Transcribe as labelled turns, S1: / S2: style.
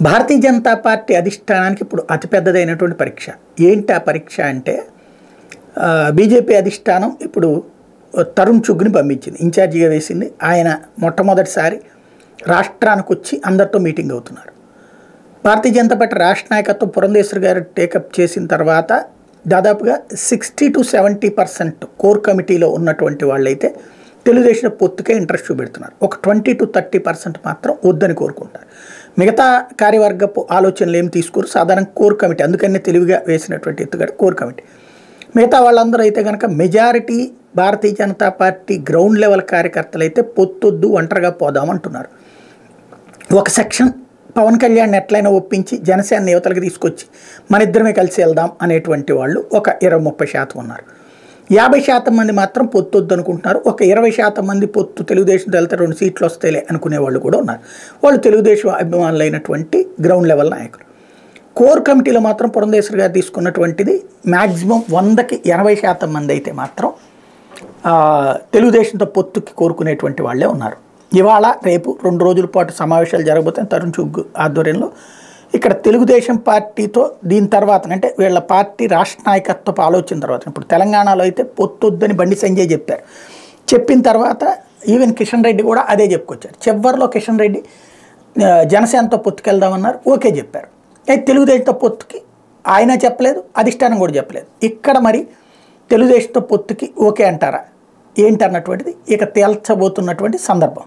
S1: Bharatiya Janata party అధిష్టానానికి ఇప్పుడు అతిపెద్దదైనటువంటి పరీక్ష. ఏంటి ఆ పరీక్ష అంటే బీజేపీ అధిష్టానం ఇప్పుడు తరుణ్ చుగ్ని పంపించింది, ఇన్ఛార్జిగా వేసింది. ఆయన మొట్టమొదటిసారి రాష్ట్రానికి వచ్చి అందరితో మీటింగ్ అవుతున్నారు. భారతీయ జనతా పార్టీ రాష్ట్ర నాయకత్వం పురంధేశ్వరి గారు టేకప్ చేసిన తర్వాత దాదాపుగా 60 to 70% కోర్ కమిటీలో ఉన్నటువంటి వాళ్ళైతే తెలుగుదేశం పొత్తుకే ఇంట్రెస్ట్ చూపెడుతున్నారు. ఒక 20 to 30% మాత్రం వద్దని కోరుకుంటారు. మిగతా కార్యవర్గపు ఆలోచనలు ఏమి తీసుకోరు. సాధారణ కోర్ కమిటీ, అందుకనే తెలివిగా వేసినటువంటి ఎత్తుగడ కోర్ కమిటీ. మిగతా వాళ్ళందరూ అయితే కనుక majority Bharatiya Janata party ground level కార్యకర్తలు అయితే పొత్తొద్దు, ఒంటరిగా పోదామంటున్నారు. ఒక సెక్షన్ పవన్ కళ్యాణ్ ఎట్లయినా ఒప్పించి జనసేన యువతలకు తీసుకొచ్చి మన ఇద్దరమే కలిసి వెళ్దాం అనేటువంటి వాళ్ళు ఒక 20-30% ఉన్నారు. 50% మంది మాత్రం పొత్తొద్దు అనుకుంటున్నారు. ఒక 20% మంది పొత్తు తెలుగుదేశంతో వెళ్తే 2 సీట్లు వస్తాయిలే అనుకునే వాళ్ళు కూడా ఉన్నారు. వాళ్ళు తెలుగుదేశం అభిమానులైనటువంటి గ్రౌండ్ లెవెల్ నాయకులు. కోర్ కమిటీలో మాత్రం పురంధేశ్వరి గారు తీసుకున్నటువంటిది మ్యాక్సిమం 100కి 80% మంది అయితే మాత్రం తెలుగుదేశంతో పొత్తుకి కోరుకునేటువంటి వాళ్ళే ఉన్నారు. ఇవాళ రేపు 2 రోజుల పాటు సమావేశాలు జరగబోతాయి తరుణ్ చుగ్ ఆధ్వర్యంలో. ఇక్కడ తెలుగుదేశం పార్టీతో దీని తర్వాత అంటే వీళ్ళ పార్టీ రాష్ట్ర నాయకత్వపు ఆలోచన తర్వాత ఇప్పుడు తెలంగాణలో అయితే పొత్తొద్దని బండి సంజయ్ చెప్పారు. చెప్పిన తర్వాత ఈవెన్ కిషన్ రెడ్డి కూడా అదే చెప్పుకొచ్చారు. చివరిలో కిషన్ రెడ్డి జనసేనతో పొత్తుకెళ్దామన్నారు, ఓకే చెప్పారు. అయితే తెలుగుదేశంతో పొత్తుకి ఆయన చెప్పలేదు, అధిష్టానం కూడా చెప్పలేదు. ఇక్కడ మరి తెలుగుదేశంతో పొత్తుకి ఓకే అంటారా ఏంటన్నటువంటిది ఇక తేల్చబోతున్నటువంటి సందర్భం.